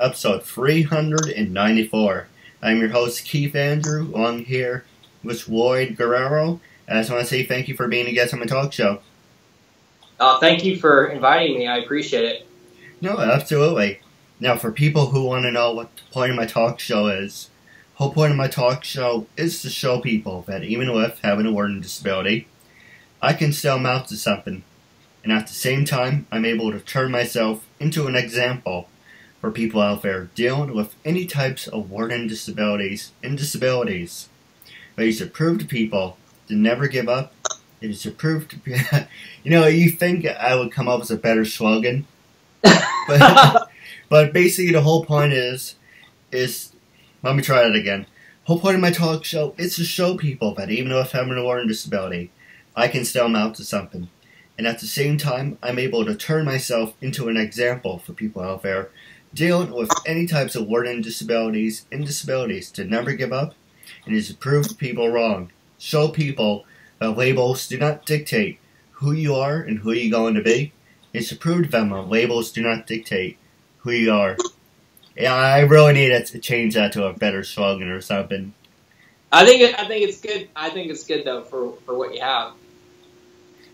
episode 394. I'm your host, Keith Andrew. I'm here with Lloyd Guerrero. And I just want to say thank you for being a guest on my talk show. Thank you for inviting me. I appreciate it. No, absolutely. Now, for people who want to know what the point of my talk show is, the whole point of my talk show is to show people that even with having a learning disability, I can still amount to something. And at the same time, I'm able to turn myself into an example for people out there dealing with any types of learning disabilities and disabilities. But you should prove to people to never give up. It is to prove to people, you think I would come up with a better slogan. But basically the whole point is, let me try that again. The whole point of my talk show is to show people that even with having a learning disability, I can still amount to something. And at the same time, I'm able to turn myself into an example for people out there dealing with any types of learning disabilities and disabilities to never give up and is to prove people wrong. Show people that labels do not dictate who you are and who you're going to be. It's to prove to them that labels do not dictate who you are. Yeah, I really need to change that to a better slogan or something. I think it's good. I think it's good though for what you have.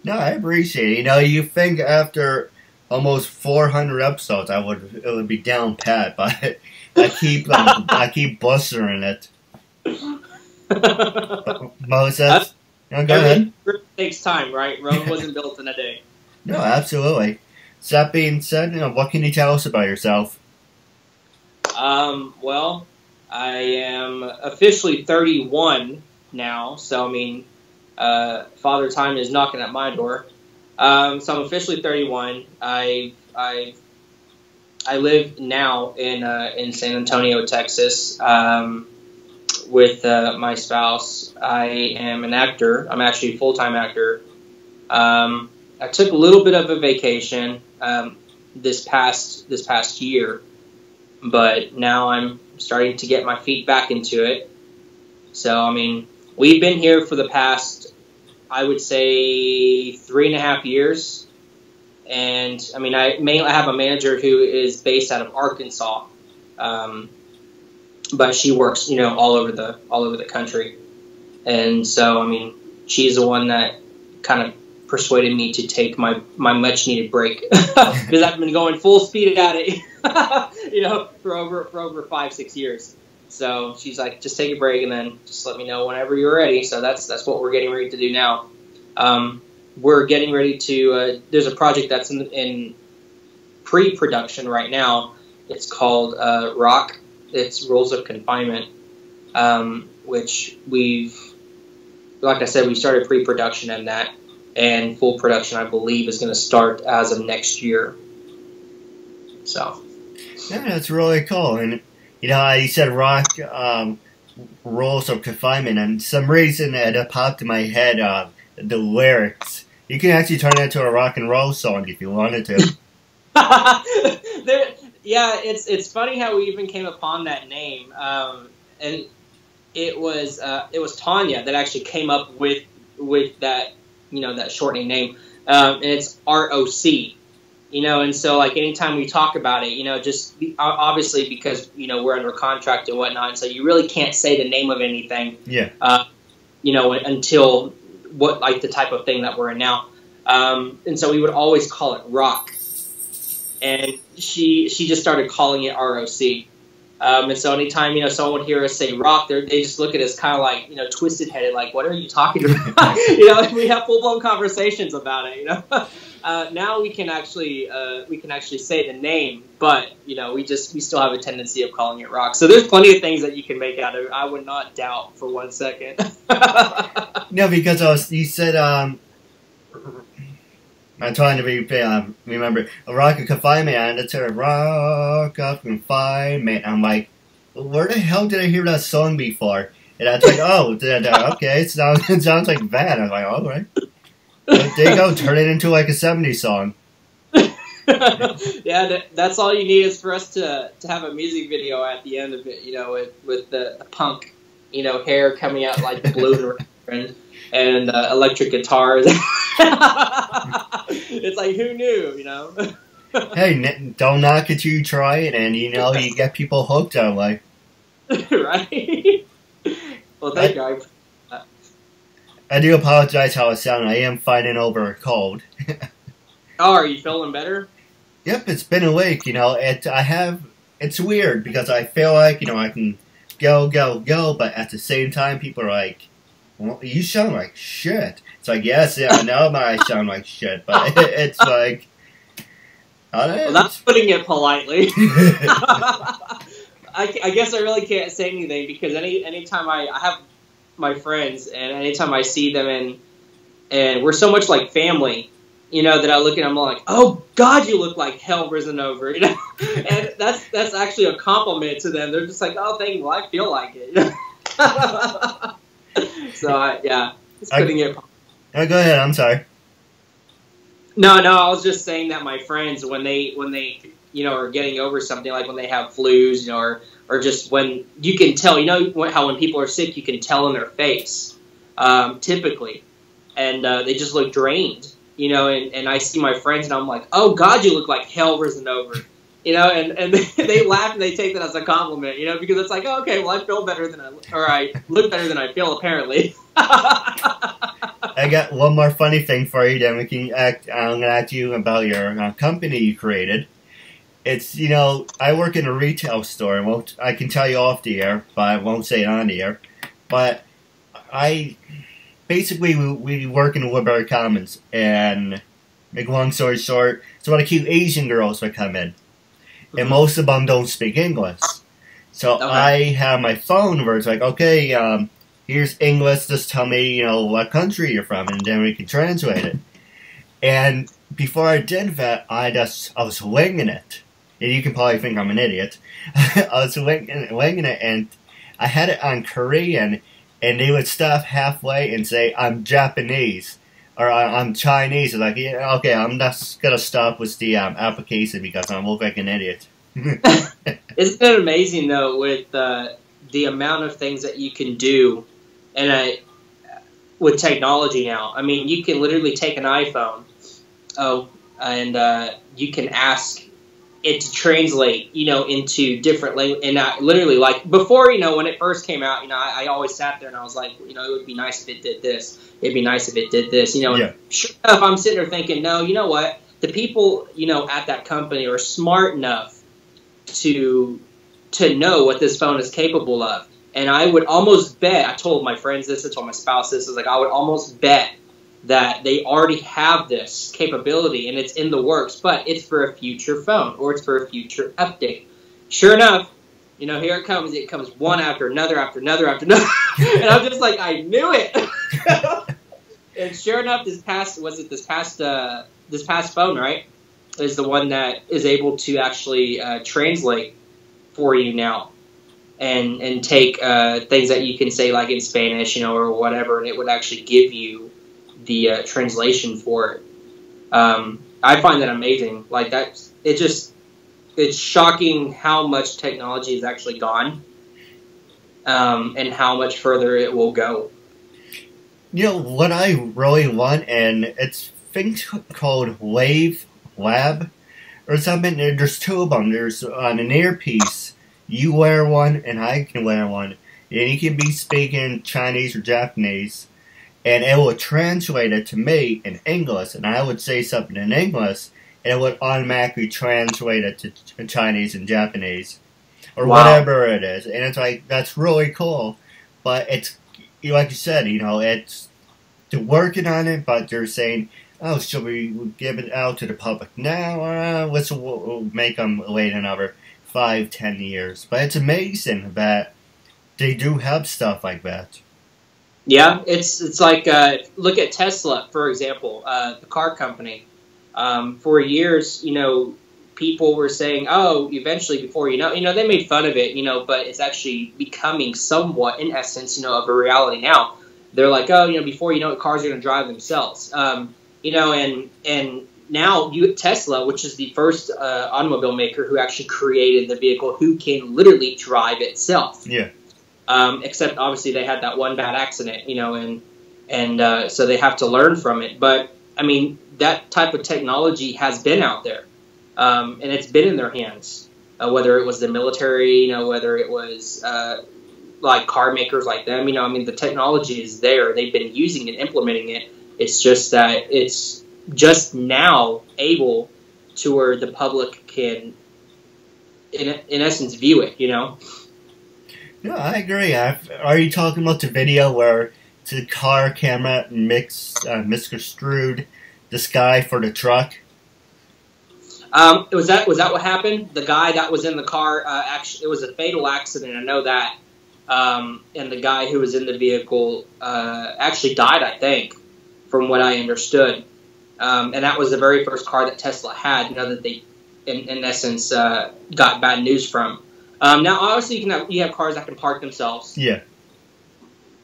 No, I appreciate it. You think after almost 400 episodes, it would be down pat, but I keep blustering it. Moses, go ahead. It takes time, right? Rome wasn't built in a day. No, absolutely. So that being said, what can you tell us about yourself? Well, I am officially 31 now, so I mean. Father Time is knocking at my door. So I'm officially 31. I live now in San Antonio, Texas, with my spouse. I am an actor. I'm actually a full-time actor. I took a little bit of a vacation this past year, but now I'm starting to get my feet back into it. So I mean, we've been here for the past, I would say, 3.5 years. And I mean, I have a manager who is based out of Arkansas, but she works, all over the country. And so, I mean, she's the one that kind of persuaded me to take my much needed break because I've been going full speed at it, for over 5-6 years. So she's like, just take a break and then just let me know whenever you're ready. So that's what we're getting ready to do now. We're getting ready to, there's a project that's in pre-production right now. It's called ROC. It's Rules of Confinement, which like I said, we started pre-production in that, and full production, I believe, is going to start as of next year. So. Yeah, that's really cool. And you said rock rules of confinement, and some reason it popped in my head the lyrics. You can actually turn it into a rock and roll song if you wanted to. Yeah, it's funny how we even came upon that name, and it was Tanya that actually came up with that that shortening name, and it's ROC. And so, like, anytime we talk about it, just obviously because, we're under contract and whatnot, and so you really can't say the name of anything, yeah. Until the type of thing that we're in now. And so we would always call it rock. And she just started calling it ROC. And so anytime, someone would hear us say rock, they just look at us kind of like, twisted headed, like, what are you talking about? We have full blown conversations about it, Now we can actually say the name, but we still have a tendency of calling it rock. So there's plenty of things that you can make out of it. I would not doubt for 1 second. No, because you said I'm trying to remember a rock of confinement, and it's a rock of confinement. I'm like, where the hell did I hear that song before? And I was like, oh, okay, it sounds like that. I was like, all right. There you go, turn it into like a 70s song. Yeah, that's all you need is for us to have a music video at the end of it, with the punk, hair coming out like the blue and electric guitars. It's like, who knew, Hey, don't knock it till you try it, and you know you get people hooked that way. Right? Well, thank you. I do apologize how I sound. I am fighting over a cold. Oh, are you feeling better? Yep, it's been a week. You know, it's weird because I feel like, you know, I can go, but at the same time, people are like, well, you sound like shit. It's like, yes, yeah, I know I sound like shit, but it's like, well, that's putting it politely. I guess I really can't say anything because anytime I have my friends and anytime I see them and we're so much like family, you know, that I look at them, I'm like, oh God, you look like hell risen over, you know, and that's actually a compliment to them. They're just like, oh, thank you, well, I feel like it. You know? So yeah, it's putting it. Oh, go ahead. I'm sorry. No, I was just saying that my friends, when they you know, are getting over something, like when they have flus, you know, or just when you can tell, you know, how when people are sick, you can tell in their face, typically, and they just look drained, you know, and I see my friends and I'm like, oh God, you look like hell risen over, you know, and they laugh and they take that as a compliment, you know, because it's like, oh, okay, well, I feel better than I look better than I feel, apparently. I got one more funny thing for you, then I'm going to ask you about your company you created. It's, you know, I work in a retail store, and I can tell you off the air, but I won't say it on the air. But basically, we work in Woodbury Commons, and make a long story short, it's about a cute Asian girls that come in, and most of them don't speak English. So okay. I have my phone where it's like, okay, here's English, just tell me, you know, what country you're from, and then we can translate it. And before I did that, I was winging it. And you can probably think I'm an idiot. I was winging it, and I had it on Korean, and they would stop halfway and say, I'm Japanese, or I'm Chinese. Like, yeah, okay, I'm just going to stop with the application because I look like an idiot. Isn't it amazing, though, with the amount of things that you can do and with technology now? I mean, you can literally take an iPhone, and you can ask it to translate, you know, into different language. And literally, like, before, you know, when it first came out, you know, I always sat there and I was like, you know, it would be nice if it did this. It'd be nice if it did this, you know. Yeah. And sure enough, I'm sitting there thinking, no, you know what? The people, you know, at that company are smart enough to know what this phone is capable of. And I would almost bet, I told my friends this, I told my spouse this, I was like, I would almost bet that they already have this capability and it's in the works, but it's for a future phone or it's for a future update. Sure enough, you know, here it comes. It comes one after another, after another, after another. And I'm just like, I knew it. And sure enough, this past phone, right, is the one that is able to actually translate for you now. And take things that you can say like in Spanish, you know, or whatever, and it would actually give you the translation for it. I find that amazing. Like it's shocking how much technology has actually gone, and how much further it will go. You know what I really want, and it's things called Wave Lab or something. There's two of them. There's on an earpiece. You wear one, and I can wear one, and you can be speaking Chinese or Japanese, and it will translate it to me in English, and I would say something in English, and it would automatically translate it to Chinese and Japanese, or whatever it is, and it's like, that's really cool, but it's, like you said, you know, they're working on it, but they're saying, oh, should we give it out to the public now, we'll make them wait another 5-10 years, but it's amazing that they do have stuff like that. Yeah, it's like, look at Tesla, for example, the car company. For years, you know, people were saying, oh, eventually, before you know, they made fun of it, you know, but it's actually becoming somewhat, in essence, you know, of a reality now. They're like, oh, you know, before you know it, cars are going to drive themselves. You know, and now Tesla, which is the first automobile maker who actually created the vehicle who can literally drive itself. Yeah. Except obviously they had that one bad accident, you know, and so they have to learn from it. But I mean, that type of technology has been out there, and it's been in their hands. Whether it was the military, whether it was like car makers like them, I mean, the technology is there. They've been using it, implementing it. It's just that it's just now able to where the public can, in essence, view it. No, I agree. Are you talking about the video where the car camera misconstrued the sky for the truck? Was that what happened? The guy that was in the car, actually, it was a fatal accident. I know that. And the guy who was in the vehicle actually died, I think, from what I understood. And that was the very first car that Tesla had, that they, in essence, got bad news from. Now, obviously, you have cars that can park themselves. Yeah.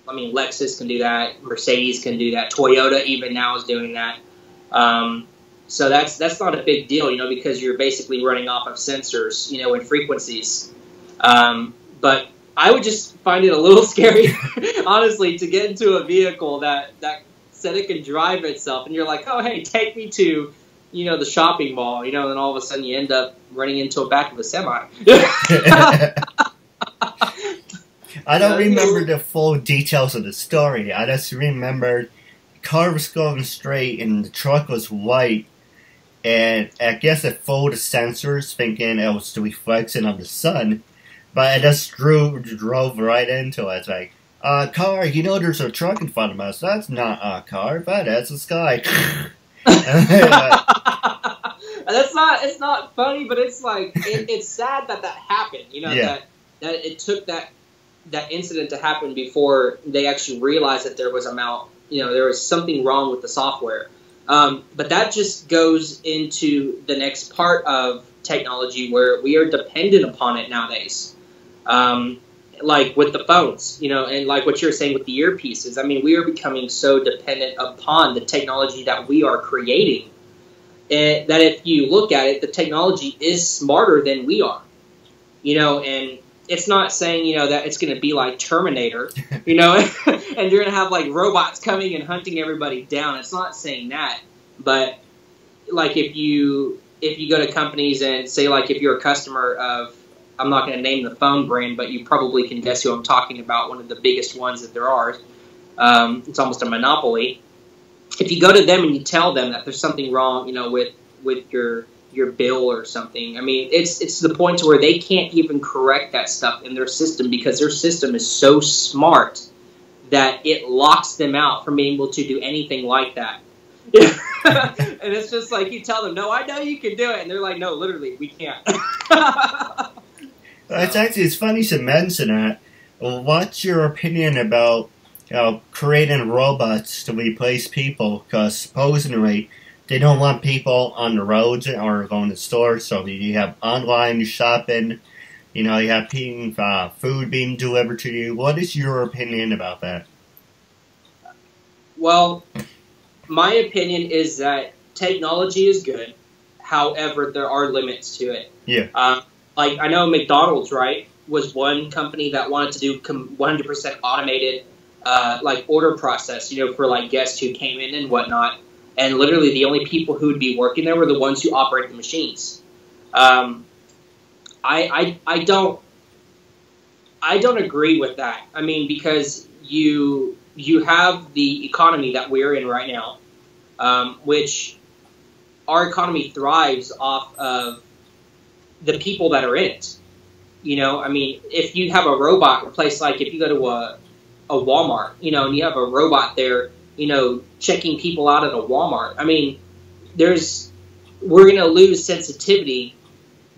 I mean, Lexus can do that. Mercedes can do that. Toyota even now is doing that. So that's not a big deal, because you're basically running off of sensors, and frequencies. But I would just find it a little scary, honestly, to get into a vehicle that said it can drive itself, and you're like, oh, hey, take me to, the shopping mall, and then all of a sudden you end up running into the back of a semi. I don't remember the full details of the story. I just remember the car was going straight and the truck was white. And I guess it fooled the sensors thinking it was the reflection of the sun. But it just drove right into it. It's like, car, there's a truck in front of us. That's not a car, but that's a sky. It's not funny, but it's like, it's sad that happened. That it took that incident to happen before they actually realized that there was there was something wrong with the software. But that just goes into the next part of technology where we are dependent upon it nowadays. Like with the phones, and like what you're saying with the earpieces. I mean, we are becoming so dependent upon the technology that we are creating, and that if you look at it, the technology is smarter than we are, and it's not saying, that it's going to be like Terminator, and you're going to have like robots coming and hunting everybody down. It's not saying that, but like if you go to companies and say, like, if you're a customer of, I'm not going to name the phone brand, but you probably can guess who I'm talking about, one of the biggest ones that there are. It's almost a monopoly. If you go to them and you tell them that there's something wrong, with your bill or something, I mean, it's to the point to where they can't even correct that stuff in their system because their system is so smart that it locks them out from being able to do anything like that. And it's just like, you tell them, no, I know you can do it. And they're like, no, literally, we can't. It's funny to mention that. What's your opinion about creating robots to replace people? Because supposedly they don't want people on the roads or going to stores, so you have online shopping, you have food being delivered to you. What is your opinion about that? Well, my opinion is that technology is good. However, there are limits to it. Yeah. Like, I know McDonald's, right, was one company that wanted to do 100% automated, like, order process, for, like, guests who came in and whatnot. And literally the only people who would be working there were the ones who operate the machines. I don't agree with that. I mean, because you have the economy that we're in right now, which our economy thrives off of the people that are in it. I mean, if you have a robot replace, like if you go to a Walmart, and you have a robot there, checking people out at a Walmart. I mean, we're going to lose sensitivity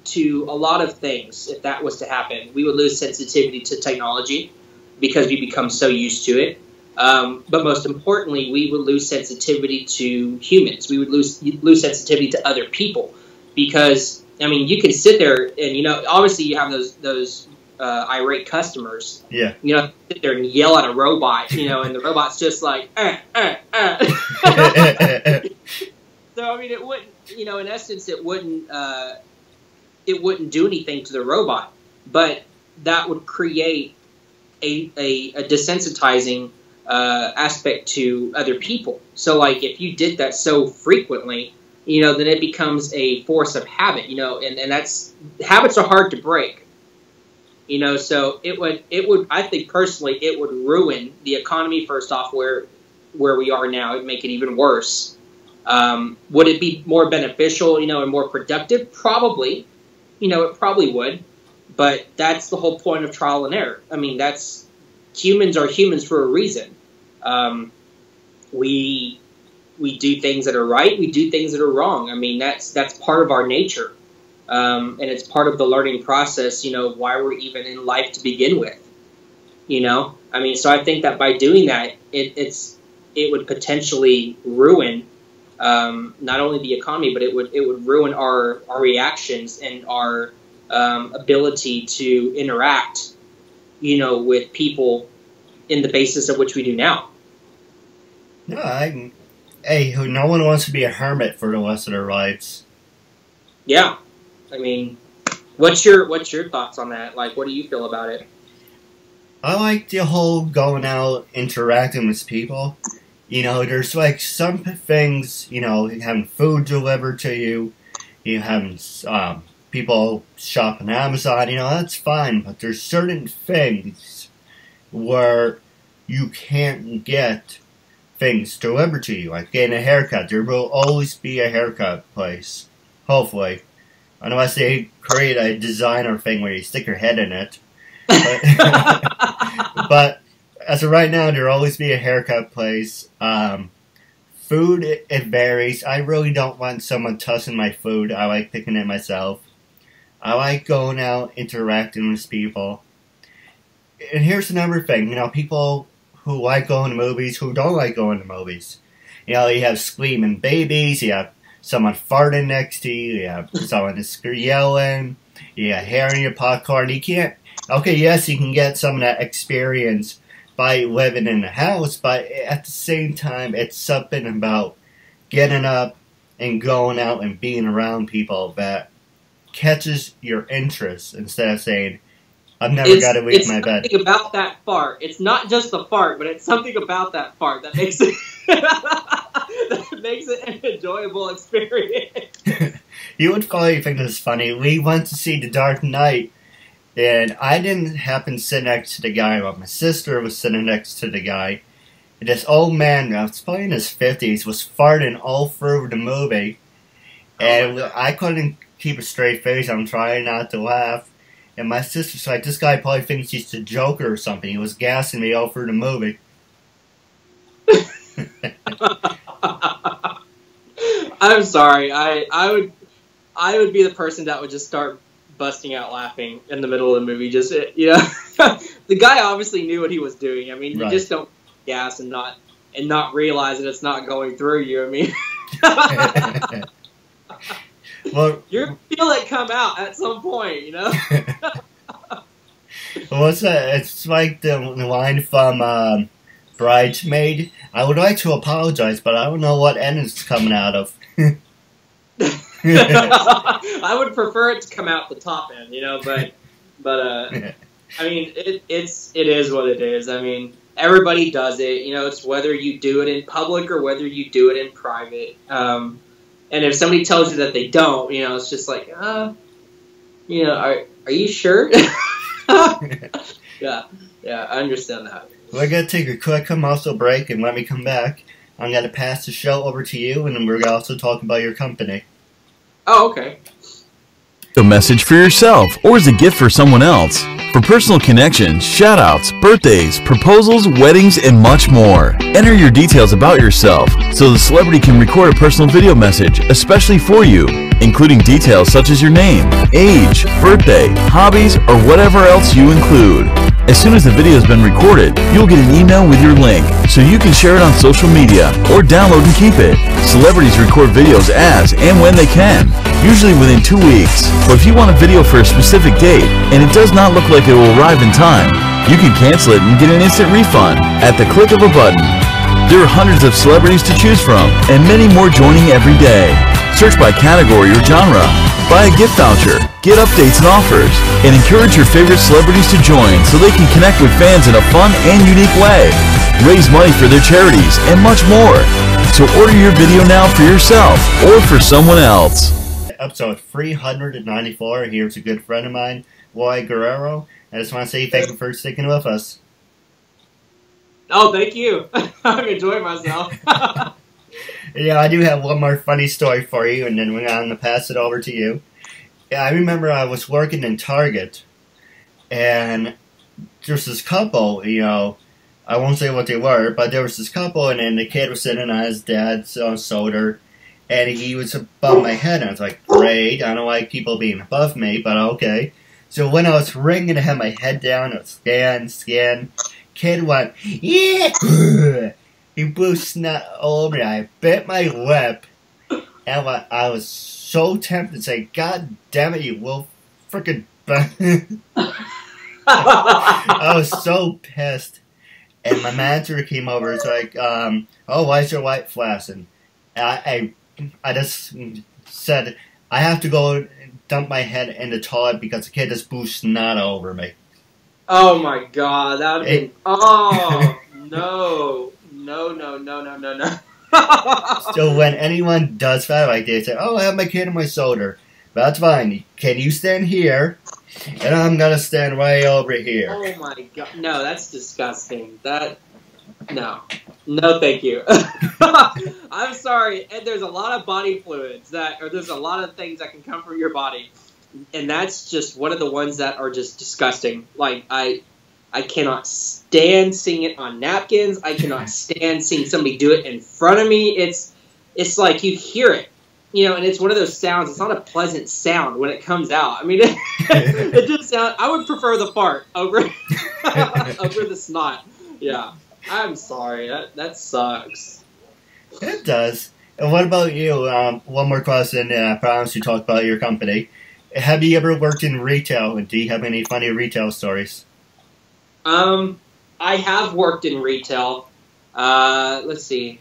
to a lot of things if that was to happen. We would lose sensitivity to technology because we become so used to it. But most importantly, we would lose sensitivity to humans. We would lose sensitivity to other people because, I mean, you can sit there and, obviously you have those irate customers. Yeah. Sit there and yell at a robot, and the robot's just like, So, I mean, it wouldn't, in essence, it wouldn't do anything to the robot, but that would create a desensitizing aspect to other people. So, like, if you did that so frequently, then it becomes a force of habit, and that's, habits are hard to break, so it would, I think personally, it would ruin the economy first off where we are now. It'd make it even worse. Would it be more beneficial, and more productive? Probably, it probably would, but that's the whole point of trial and error. I mean, humans are humans for a reason. We do things that are right. We do things that are wrong. I mean, that's part of our nature. And it's part of the learning process, why we're even in life to begin with, I mean, so I think that by doing that, it would potentially ruin, not only the economy, but it would ruin our reactions and our, ability to interact, with people in the basis of which we do now. No, hey, no one wants to be a hermit for the rest of their lives. Yeah. I mean, what's your thoughts on that? Like, what do you feel about it? I like the whole going out, interacting with people. There's like some things, having food delivered to you, having people shop on Amazon, that's fine. But there's certain things where you can't get things delivered to you, like getting a haircut. There will always be a haircut place, hopefully. Unless they create a designer thing where you stick your head in it. But as of right now, there will always be a haircut place. Food, it varies. I really don't want someone touching my food. I like picking it myself. I like going out, interacting with people. And here's another thing. People who like going to movies, who don't like going to movies. You have screaming babies, you have someone farting next to you, you have someone yelling, you have hair in your popcorn. You can't, okay, yes, you can get some of that experience by living in the house, but at the same time, it's something about getting up and going out and being around people that catches your interest instead of saying, I've never got to leave my bed. It's something about that fart. It's not just the fart, but it's something about that fart that makes it that makes it an enjoyable experience. You would probably think this is funny. We went to see The Dark Knight, and I didn't happen to sit next to the guy, but my sister was sitting next to the guy. And this old man, was probably in his 50s, was farting all through the movie. And I couldn't keep a straight face. I'm trying not to laugh. And my sister's like, this guy probably thinks he's the Joker or something. He was gassing me all through the movie. I'm sorry. I would be the person that would just start busting out laughing in the middle of the movie. Just the guy obviously knew what he was doing. I mean, you just don't gas and not realize that it's not going through you. I mean. Well, you're gonna feel it come out at some point, What's that? It's like the line from Bridesmaid. I would like to apologize, but I don't know what end it's coming out of. I would prefer it to come out the top end, but I mean, it is what it is. I mean, everybody does it. It's whether you do it in public or whether you do it in private. And if somebody tells you that they don't, it's just like, are you sure? Yeah, I understand that. We're going to take a quick commercial break, and when we come back, I'm going to pass the show over to you, and then we're going to also talk about your company. Oh, okay. A message for yourself or as a gift for someone else. For personal connections, shoutouts, birthdays, proposals, weddings, and much more. Enter your details about yourself so the celebrity can record a personal video message especially for you, including details such as your name, age, birthday, hobbies, or whatever else you include. As soon as the video has been recorded, you'll get an email with your link so you can share it on social media or download and keep it. Celebrities record videos as and when they can, usually within 2 weeks. But if you want a video for a specific date and it does not look like it will arrive in time, you can cancel it and get an instant refund at the click of a button. There are hundreds of celebrities to choose from and many more joining every day. Search by category or genre, buy a gift voucher, get updates and offers, and encourage your favorite celebrities to join so they can connect with fans in a fun and unique way. Raise money for their charities and much more. So order your video now for yourself or for someone else. Episode 394. Here's a good friend of mine, Lloyd Guerrero. I just want to say thank you for sticking with us. Oh, thank you. I'm enjoying myself. Yeah, I do have one more funny story for you, and then we're going to pass it over to you. Yeah, I remember I was working in Target, and there's this couple, you know, I won't say what they were, but there was this couple, and then the kid was sitting on his dad's shoulder, and he was above my head, and I was like, great, I don't like people being above me, but okay. So when I was ringing to have my head down, I was scan, kid went, yeah! He blew snot all over me. I bit my lip, and I was so tempted to say, God damn it, you little frickin' I was so pissed. And my manager came over. It's like, oh, why is your light flashing? I just said, I have to go dump my head in the toilet because the kid just blew snot over me. Oh my God, that would be. Oh, no. So when anyone does that, like they say, oh, I have my kid on my shoulder. That's fine. Can you stand here? And I'm gonna stand right over here. Oh my God. No, that's disgusting. No, thank you. I'm sorry. And there's a lot of body fluids there's a lot of things that can come from your body. And that's just one of the ones that are just disgusting. Like, I cannot stand seeing it on napkins. I cannot stand seeing somebody do it in front of me. It's like you hear it, you know, and it's one of those sounds. It's not a pleasant sound when it comes out. I mean, it just sounds. I would prefer the fart over over the snot. Yeah, I'm sorry. That sucks. It does. And what about you? One more question, and I promise you talk about your company. Have you ever worked in retail, and do you have any funny retail stories? I have worked in retail. Let's see.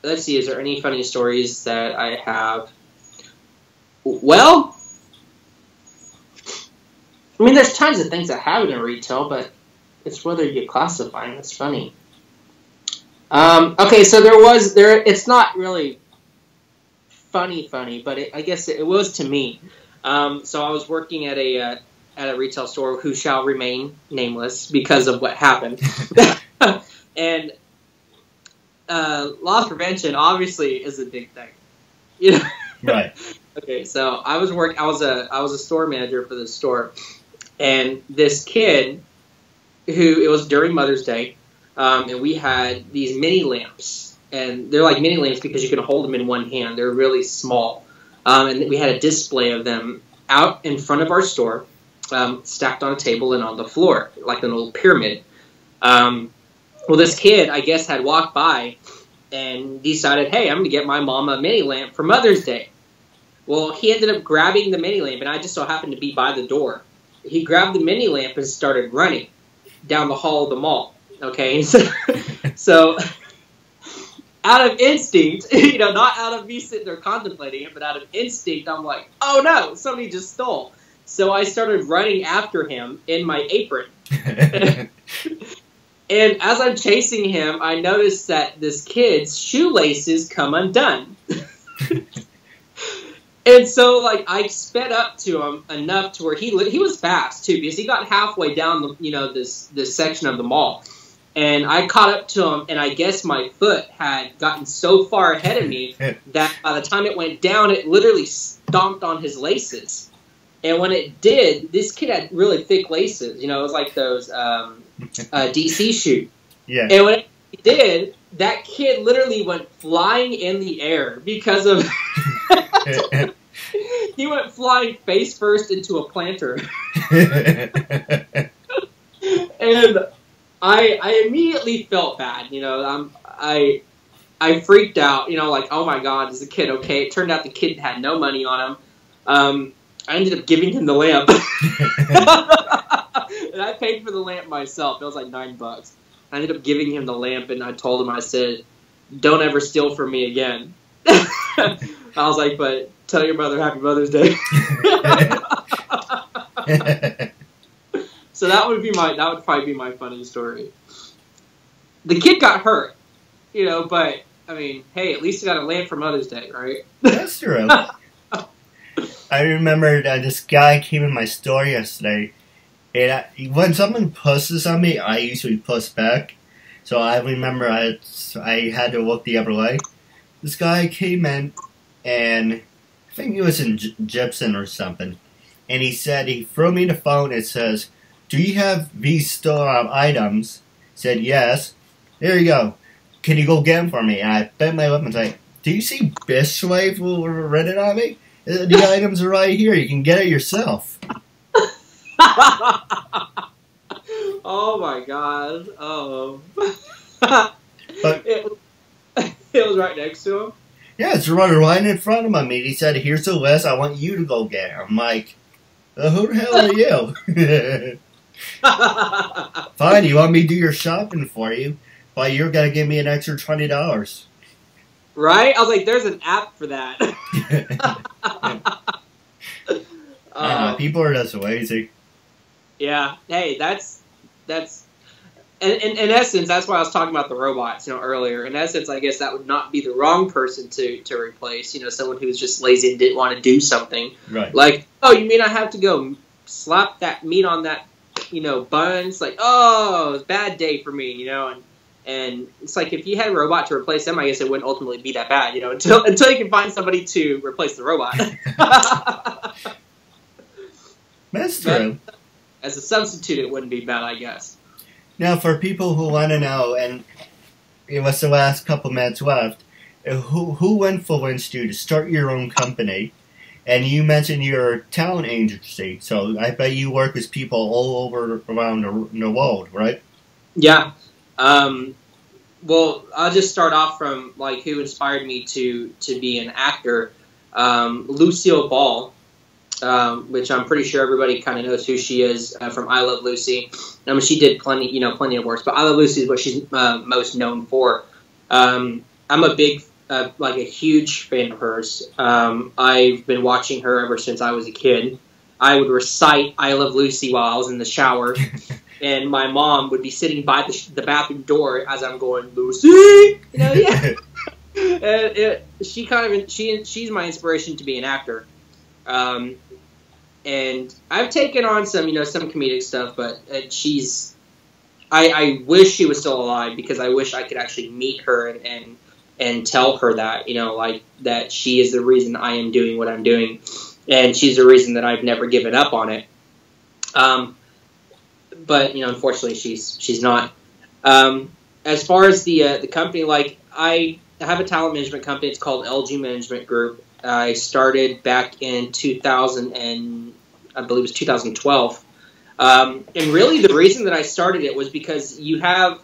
Is there any funny stories that I have? Well, I mean, there's tons of things that happen in retail, but it's whether you classify them. It's funny. Okay, so it's not really funny, but I guess it was to me. So I was working at a retail store who shall remain nameless because of what happened. And loss prevention obviously is a big thing, you know. Right. Okay, so I was a store manager for the store, and this kid it was during Mother's Day, and we had these mini lamps, and they're like mini lamps because you can hold them in one hand. They're really small, and we had a display of them out in front of our store. Stacked on a table and on the floor, like an old pyramid. Well, this kid, I guess, had walked by and decided, hey, I'm going to get my mom a mini lamp for Mother's Day. Well, he ended up grabbing the mini lamp, and I just so happened to be by the door. He grabbed the mini lamp and started running down the hall of the mall. Okay? So out of instinct, you know, not out of me sitting there contemplating it, but out of instinct, I'm like, oh no, somebody just stole. So I started running after him in my apron. And as I'm chasing him, I noticed that this kid's shoelaces come undone. And so, like, I sped up to him enough to where he was fast, too, because he got halfway down, this section of the mall. And I caught up to him, and I guess my foot had gotten so far ahead of me that by the time it went down, it literally stomped on his laces. And when it did, this kid had really thick laces. You know, it was like those DC shoe. Yeah. And when it did, that kid literally went flying in the air because of... He went flying face first into a planter. And I immediately felt bad. You know, I freaked out. You know, like, oh my God, is the kid okay? It turned out the kid had no money on him. I ended up giving him the lamp. And I paid for the lamp myself. It was like $9. I ended up giving him the lamp, and I told him, I said, don't ever steal from me again. I was like, but tell your mother Happy Mother's Day. So that would probably be my funny story. The kid got hurt, you know, but I mean, hey, at least you got a lamp for Mother's Day, right? That's true. I remember that this guy came in my store yesterday, and when someone pushes on me, I usually push back. So I remember I had to look the other way. This guy came in, and I think he was in Gibson or something, and he said, he threw me the phone. It says, "Do you have these store items?" I said, "Yes." "There you go. Can you go get them for me?" And I bent my lip and said, "Do you see Biswave written on me? The items are right here. You can get it yourself." Oh my God! Oh, But it was right next to him. yeah, it's right in front of him. He said, "Here's the list. I want you to go get it." I'm like, "Who the hell are you?" "Fine, you want me to do your shopping for you, but you're gonna give me an extra $20." Right? I was like, "There's an app for that." People are just lazy. Yeah. Hey, that's in essence, that's why I was talking about the robots, earlier. In essence, I guess that would not be the wrong person to replace, someone who's just lazy and didn't want to do something. Right. Like, oh, you mean I have to go slap that meat on that, bun? It's like, oh, it's a bad day for me, and it's like if you had a robot to replace them, I guess it wouldn't ultimately be that bad, until you can find somebody to replace the robot. That's true. But as a substitute, it wouldn't be bad, I guess. Now, for people who want to know, and it was the last couple minutes left, who influenced you to start your own company? And you mentioned your talent agency, so I bet you work with people all over around the world, right? Yeah. Well, I'll just start off from like who inspired me to be an actor. Lucille Ball, which I'm pretty sure everybody kind of knows who she is from I Love Lucy. I mean, she did plenty of works, but I Love Lucy is what she's most known for. I'm a huge fan of hers. I've been watching her ever since I was a kid. I would recite I Love Lucy while I was in the shower, and my mom would be sitting by the bathroom door as I'm going, "Lucy!" Yeah. She's my inspiration to be an actor. And I've taken on some comedic stuff, but I wish she was still alive, because I wish I could actually meet her and tell her that, like that she is the reason I am doing what I'm doing, and she's the reason that I've never given up on it. But unfortunately, she's not. As far as the company, like I have a talent management company. It's called LG Management Group. I started back in 2012. And really the reason that I started it was because you have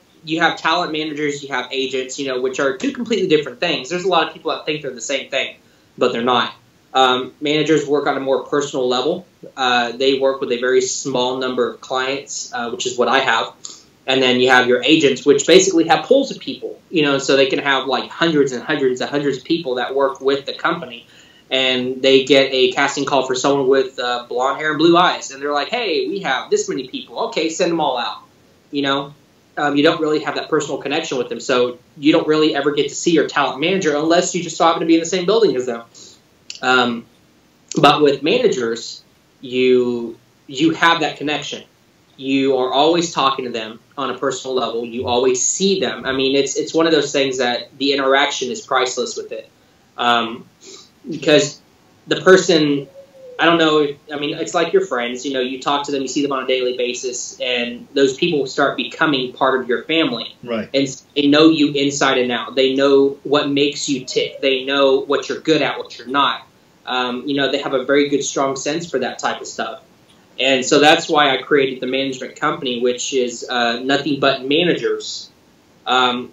talent managers, you have agents, which are two completely different things. There's a lot of people that think they're the same thing, but they're not. Managers work on a more personal level. They work with a very small number of clients, which is what I have. And then you have your agents, which basically have pools of people, so they can have like hundreds and hundreds and hundreds of people that work with the company. And they get a casting call for someone with blonde hair and blue eyes. And they're like, "Hey, we have this many people. Okay, send them all out." You don't really have that personal connection with them. So you don't really ever get to see your talent manager unless you just happen to be in the same building as them. But with managers, you have that connection. You are always talking to them on a personal level. You always see them. I mean, it's one of those things that the interaction is priceless with it. Because the person, I don't know, it's like your friends. You talk to them, you see them on a daily basis, and those people start becoming part of your family. Right. And they know you inside and out. They know what makes you tick. They know what you're good at, what you're not. They have a very good, strong sense for that type of stuff. And so that's why I created the management company, which is Nothing But Managers,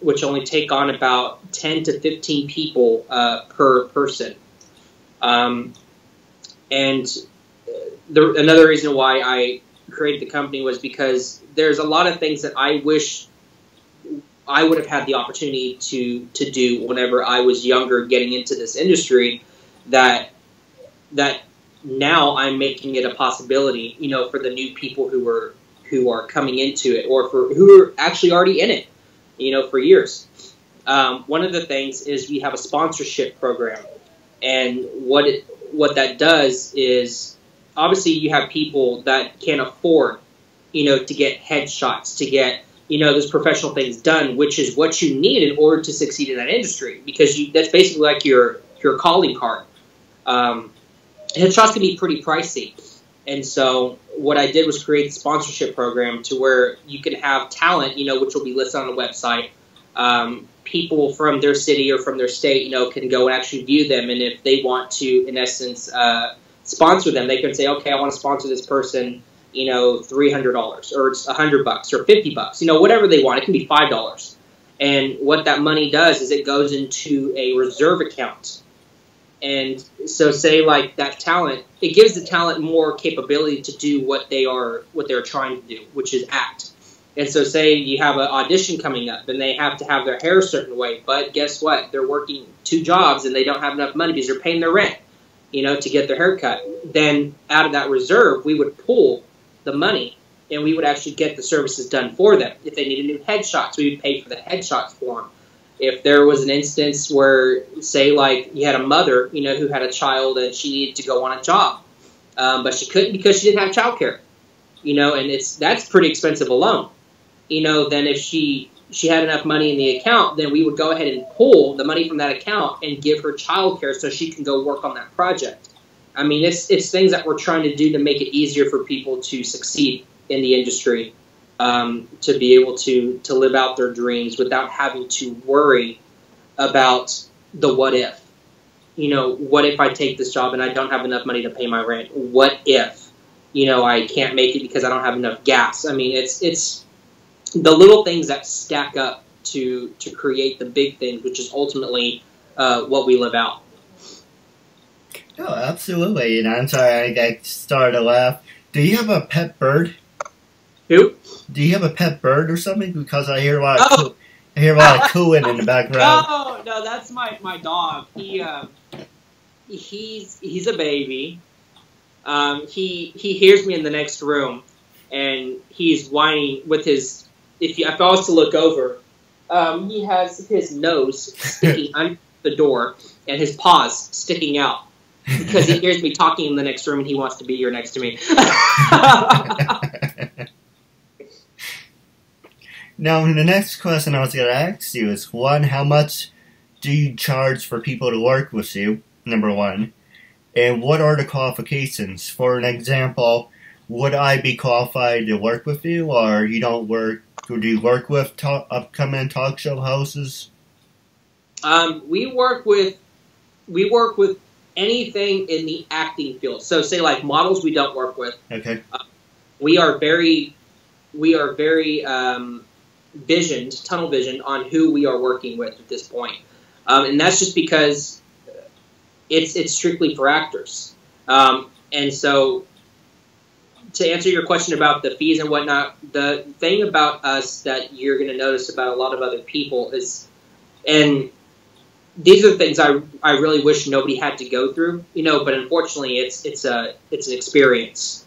which only take on about 10 to 15 people per person. Another reason why I created the company was because there's a lot of things that I wish I would have had the opportunity to do whenever I was younger, getting into this industry, that now I'm making it a possibility, for the new people who are coming into it, or for who are actually already in it, for years. one of the things is we have a sponsorship program. And what that does is, obviously you have people that can't afford, to get headshots, to get, those professional things done, which is what you need in order to succeed in that industry, because that's basically like your calling card. Headshots can be pretty pricey. And so what I did was create a sponsorship program to where you can have talent, which will be listed on the website. People from their city or from their state, can go and actually view them. And if they want to, in essence, sponsor them, they can say, okay, I want to sponsor this person, $300 or it's $100 or $50, whatever they want. It can be $5. And what that money does is it goes into a reserve account. And so say like that talent, it gives the talent more capability to do what they're trying to do, which is act. And so say you have an audition coming up and they have to have their hair a certain way, but guess what? They're working 2 jobs and they don't have enough money because they're paying their rent, to get their hair cut. Then out of that reserve, we would pull the money and we would actually get the services done for them. If they needed new headshots, we would pay for the headshots for them. If there was an instance where, say, like you had a mother, who had a child and she needed to go on a job, but she couldn't because she didn't have childcare, and that's pretty expensive alone. Then if she had enough money in the account, then we would go ahead and pull the money from that account and give her childcare so she can go work on that project. I mean, it's things that we're trying to do to make it easier for people to succeed in the industry. To be able to live out their dreams without having to worry about the what if. What if I take this job and I don't have enough money to pay my rent? What if, I can't make it because I don't have enough gas? I mean, it's the little things that stack up to create the big things, which is ultimately what we live out. Oh, absolutely. And I'm sorry, I started to laugh. Do you have a pet bird? Who? Do you have a pet bird or something? Because I hear a lot of cooing in the background. No, that's my dog. He's a baby. He hears me in the next room, and he's whining with his. If I was to look over, he has his nose sticking under the door and his paws sticking out because he hears me talking in the next room and he wants to be here next to me. Now, the next question I was going to ask you is, one, how much do you charge for people to work with you, number one? And what are the qualifications? For an example, would I be qualified to work with you, or you don't work? Do you work with upcoming talk show hosts? We work with anything in the acting field. So, say like models, we don't work with. Okay. We are very tunnel visioned on who we are working with at this point, and that's just because it's strictly for actors. And so, to answer your question about the fees and whatnot, the thing about us that you're going to notice about a lot of other people is, and these are the things I really wish nobody had to go through, but unfortunately it's an experience.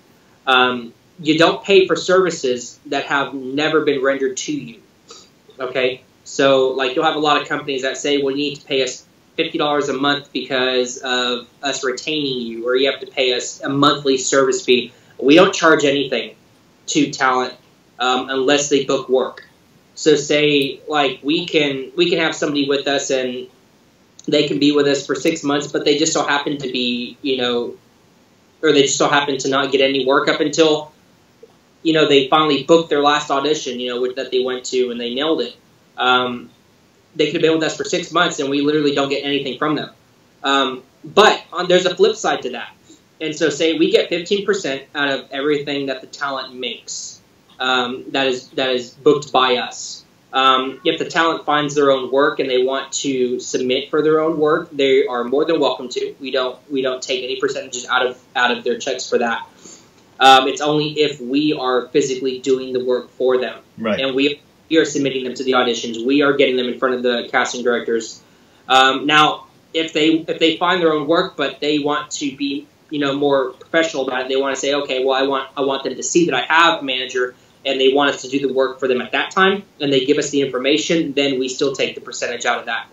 You don't pay for services that have never been rendered to you, okay? So, like, you'll have a lot of companies that say, well, you need to pay us $50 a month because of us retaining you, or you have to pay us a monthly service fee. We don't charge anything to talent unless they book work. So, say, like, we can have somebody with us and they can be with us for 6 months, but they just so happen to be, or they just so happen to not get any work up until they finally booked their last audition, that they went to and they nailed it. They could have been with us for 6 months and we literally don't get anything from them. But there's a flip side to that. And so say we get 15% out of everything that the talent makes that is booked by us. If the talent finds their own work and they want to submit for their own work, they are more than welcome to. We don't take any percentages out of their checks for that. It's only if we are physically doing the work for them, right? And we are submitting them to the auditions. We are getting them in front of the casting directors. Now, if they find their own work, but they want to be more professional about it, they want to say, okay, well, I want them to see that I have a manager and they want us to do the work for them at that time, and they give us the information, then we still take the percentage out of that,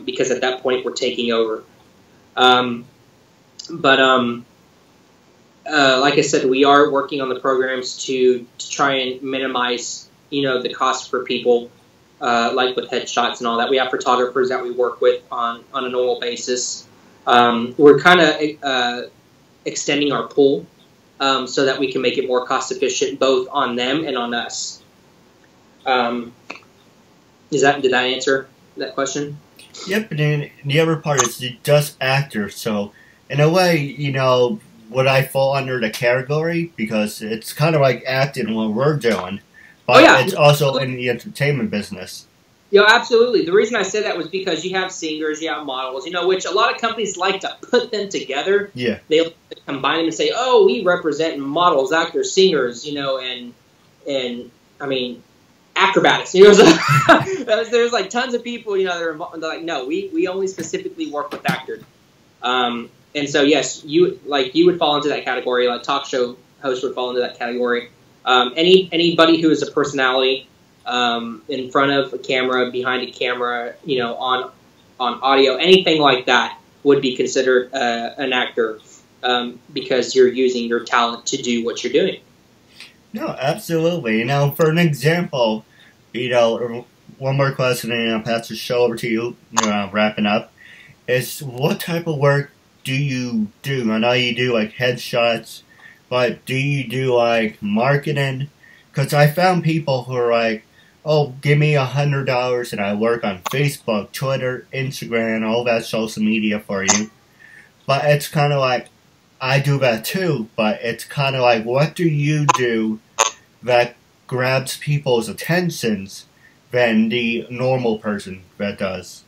because at that point we're taking over. Like I said, we are working on the programs to try and minimize, the cost for people, like with headshots and all that. We have photographers that we work with on a normal basis. We're kind of extending our pool so that we can make it more cost efficient, both on them and on us. Did that answer that question? Yep, and then the other part is just actors. So in a way, would I fall under the category? Because it's kind of like acting what we're doing, but it's also in the entertainment business. Yeah, absolutely. The reason I said that was because you have singers, you have models, which a lot of companies like to put them together. Yeah. They like to combine them and say, oh, we represent models, actors, singers, and I mean, acrobatics. So there's like tons of people, that are involved. They're like, no, we only specifically work with actors. And so, yes, you would fall into that category. Like talk show host would fall into that category. Anybody who is a personality in front of a camera, behind a camera, on audio, anything like that would be considered an actor, because you're using your talent to do what you're doing. No, absolutely. Now, for an example, one more question, and I'll pass the show over to you. Wrapping up, is what type of work do you do? I know you do like headshots, but do you do like marketing? Because I found people who are like, oh, give me $100 and I work on Facebook, Twitter, Instagram, all that social media for you. But it's kind of like, I do that too, but it's kind of like, what do you do that grabs people's attentions than the normal person that does?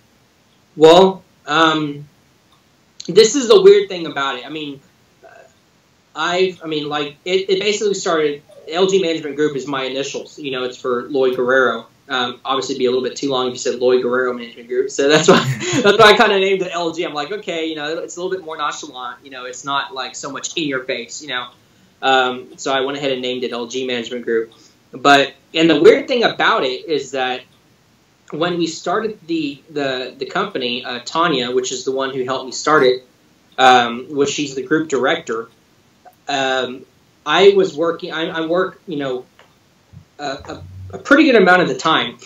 Well, this is the weird thing about it. I mean, it basically started. LG Management Group is my initials. It's for Lloyd Guerrero. Obviously, it'd be a little bit too long if you said Lloyd Guerrero Management Group. So that's why I kind of named it LG. I'm like, okay, it's a little bit more nonchalant. It's not like so much in your face. So I went ahead and named it LG Management Group. And the weird thing about it is that when we started the company, Tanya, which is the one who helped me start it, she's the group director. I work, a pretty good amount of the time,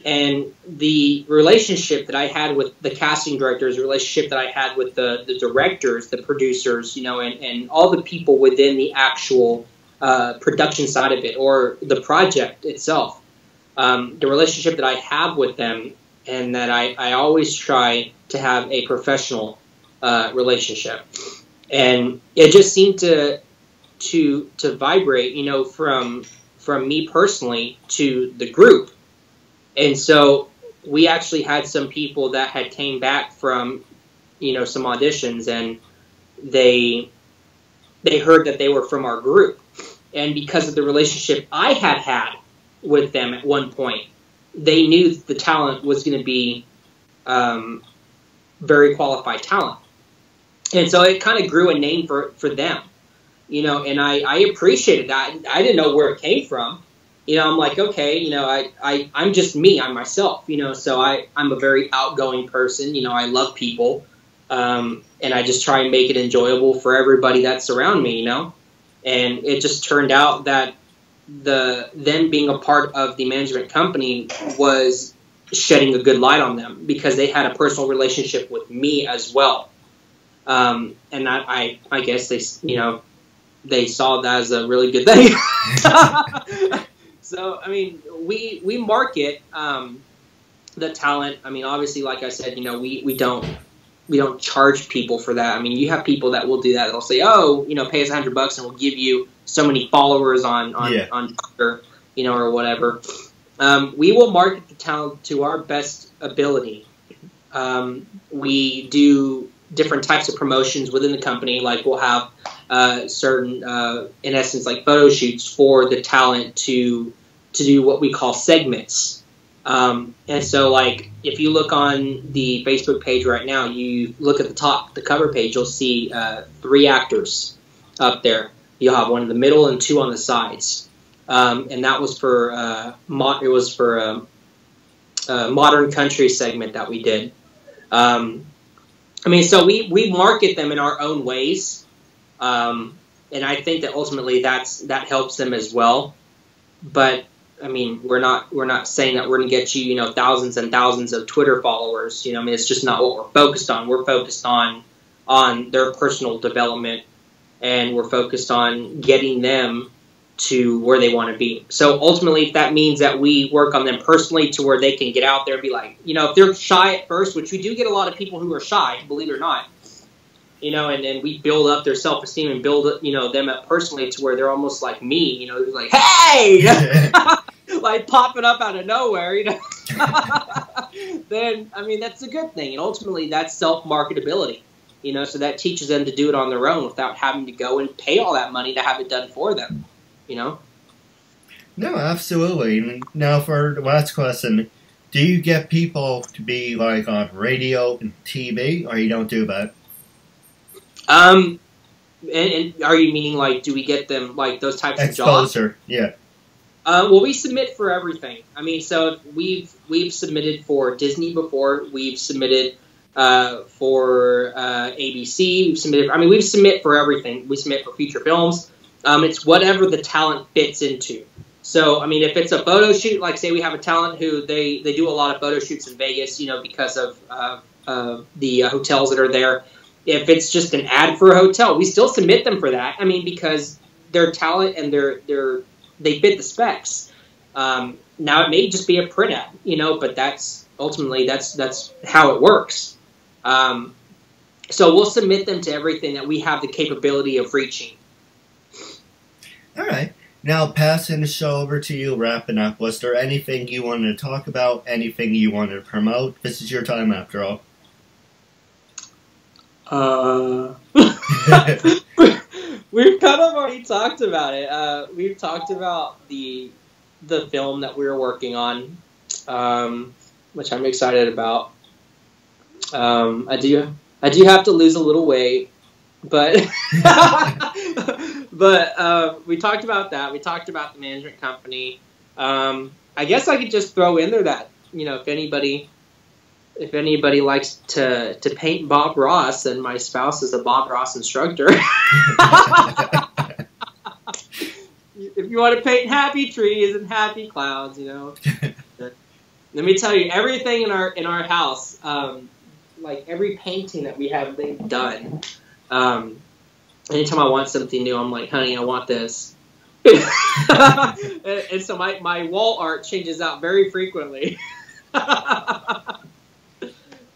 and the relationship that I had with the casting directors, the relationship that I had with the directors, the producers, and all the people within the actual production side of it, or the project itself, the relationship that I have with them, and that I always try to have a professional relationship, and it just seemed to vibrate, from me personally to the group. And so we actually had some people that had came back from, some auditions, and they heard that they were from our group. And because of the relationship I had with them at one point, they knew that the talent was going to be very qualified talent. And so it kind of grew a name for them. And I appreciated that. I didn't know where it came from. I'm like, okay, I'm just me, I'm myself, so I'm a very outgoing person. I love people, and I just try and make it enjoyable for everybody that's around me, and it just turned out that them being a part of the management company was shedding a good light on them, because they had a personal relationship with me as well. And I guess they saw that as a really good thing. So, I mean, we market the talent. I mean, obviously, like I said, we don't charge people for that. I mean, you have people that will do that. They'll say, oh, pay us $100 and we'll give you so many followers on Twitter, or whatever. We will market the talent to our best ability. We do different types of promotions within the company. Like we'll have certain, in essence, like photo shoots for the talent to do what we call segments. And so, like, if you look on the Facebook page right now, you look at the top, the cover page, you'll see 3 actors up there. You'll have one in the middle and 2 on the sides. and that was for it was for a modern country segment that we did. I mean, so we market them in our own ways, and I think that ultimately that helps them as well. But I mean, we're not saying that we're going to get you, thousands and thousands of Twitter followers. I mean, it's just not what we're focused on. We're focused on their personal development, and we're focused on getting them to where they want to be. So ultimately, if that means that we work on them personally to where they can get out there and be like, if they're shy at first, which we do get a lot of people who are shy, believe it or not, and then we build up their self-esteem and build, them up personally to where they're almost like me, like, hey, like popping up out of nowhere, then, I mean, that's a good thing. And ultimately, that's self-marketability, so that teaches them to do it on their own without having to go and pay all that money to have it done for them. No, absolutely. Now, for the last question, do you get people to be like on radio and TV, or you don't do that? And are you meaning like, do we get them like those types of jobs? Exposure, yeah. Well, we submit for everything. I mean, so we've submitted for Disney before. We've submitted for ABC. We've submitted. I mean, we submit for everything. We submit for feature films. It's whatever the talent fits into. So, I mean, if it's a photo shoot, like say we have a talent who they do a lot of photo shoots in Vegas, because of the hotels that are there. If it's just an ad for a hotel, we still submit them for that. I mean, because their talent and they fit the specs. Now it may just be a print ad, but that's ultimately that's how it works. So we'll submit them to everything that we have the capability of reaching. All right. Now, passing the show over to you, wrapping up, was there anything you wanted to talk about, anything you wanted to promote? This is your time, after all. We've kind of already talked about it. We've talked about the film that we were working on, which I'm excited about. I do have to lose a little weight, but we talked about that. We talked about the management company. I guess I could just throw in there that if anybody likes to paint Bob Ross, then my spouse is a Bob Ross instructor. If you want to paint happy trees and happy clouds, let me tell you, everything in our house, like every painting that we have done, anytime I want something new, I'm like, honey, I want this. and so my wall art changes out very frequently.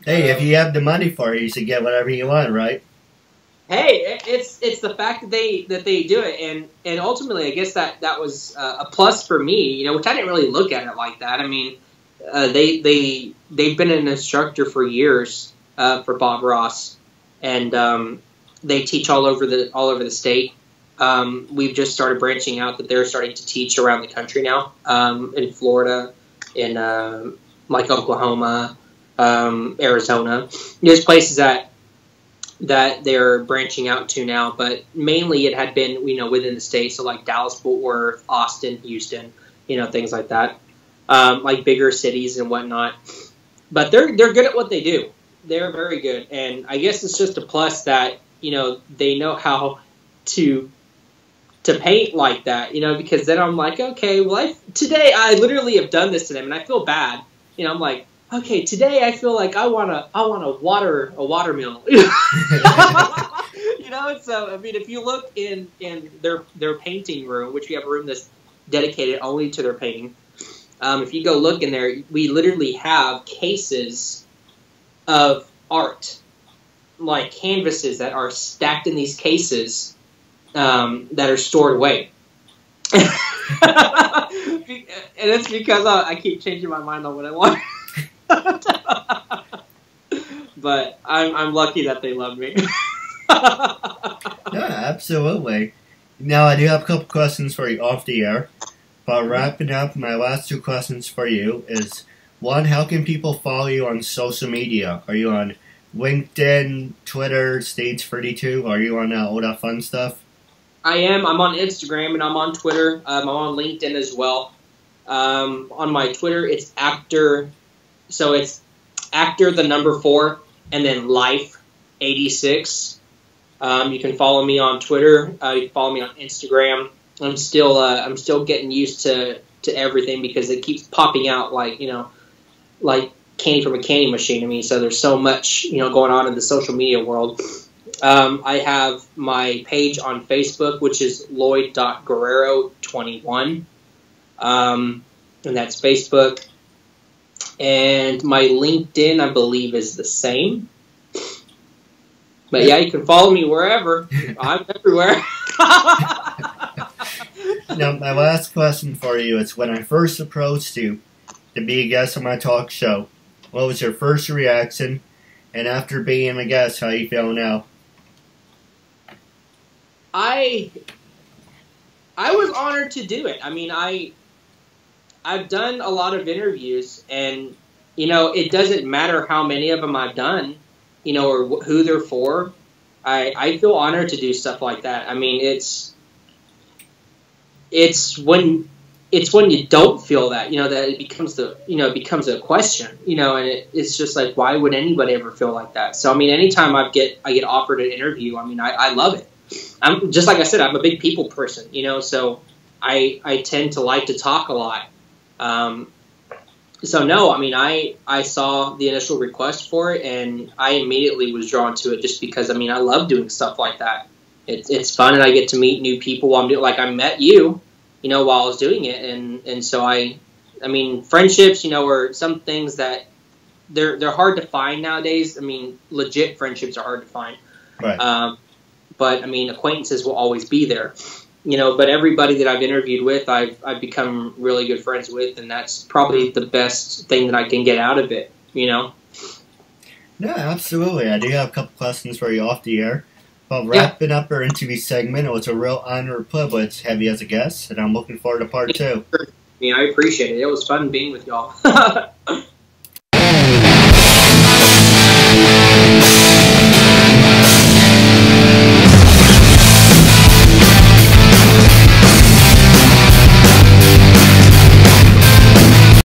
Hey, if you have the money for it, you should get whatever you want, right? Hey, it's the fact that they do it, and ultimately, I guess that was a plus for me, which I didn't really look at it like that. I mean, they've been an instructor for years for Bob Ross, and they teach all over the state. We've just started branching out that they're starting to teach around the country now, in Florida, in like Oklahoma, Arizona. There's places that they're branching out to now, but mainly it had been, within the state. So like Dallas, Fort Worth, Austin, Houston, things like that, like bigger cities and whatnot. But they're good at what they do. They're very good. And I guess it's just a plus that, they know how to paint like that, because then I'm like, okay, well, today I literally have done this to them and I feel bad. I'm like, okay, today I feel like I want to water a watermill. So I mean, if you look in their painting room, which we have a room that's dedicated only to their painting, if you go look in there, we literally have cases of art, like canvases that are stacked in these cases that are stored away. And it's because I keep changing my mind on what I want. But I'm lucky that they love me. Yeah, absolutely. Now, I do have a couple questions for you off the air. But wrapping up, my last two questions for you is, one, how can people follow you on social media? Are you on LinkedIn, Twitter, Stage 32? Are you on all that fun stuff? I am. I'm on Instagram and I'm on Twitter. I'm on LinkedIn as well. On my Twitter, it's actor. So it's actor the number 4 and then life 86. You can follow me on Twitter. You can follow me on Instagram. I'm still getting used to everything because it keeps popping out like candy from a candy machine. I mean, so there's so much going on in the social media world. I have my page on Facebook, which is Lloyd.Guerrero21, and that's Facebook. And my LinkedIn, I believe, is the same. But yeah, you can follow me wherever. I'm everywhere. Now, my last question for you is, when I first approached you to be a guest on my talk show, what was your first reaction? And after being a guest, how you feel now? I was honored to do it. I mean, I've done a lot of interviews, and it doesn't matter how many of them I've done, or who they're for. I feel honored to do stuff like that. I mean, it's when you don't feel that, that it becomes a question, and it's just like, why would anybody ever feel like that? So I mean, anytime I get offered an interview, I mean, I love it. I'm just like I said, I'm a big people person, so I tend to like to talk a lot. So no, I mean, I saw the initial request for it, and I immediately was drawn to it just because, I mean, I love doing stuff like that. It's fun, and I get to meet new people while I'm doing, like I met you, while I was doing it, and so I mean, friendships, are some things that they're hard to find nowadays. I mean, legit friendships are hard to find. Right. But I mean, acquaintances will always be there. But everybody that I've interviewed with, I've become really good friends with, and that's probably the best thing that I can get out of it, No, absolutely. I do have a couple questions for you off the air. Well, wrapping up our interview segment, it was a real honor and privilege to have you as a guest, and I'm looking forward to part 2. I appreciate it. It was fun being with y'all.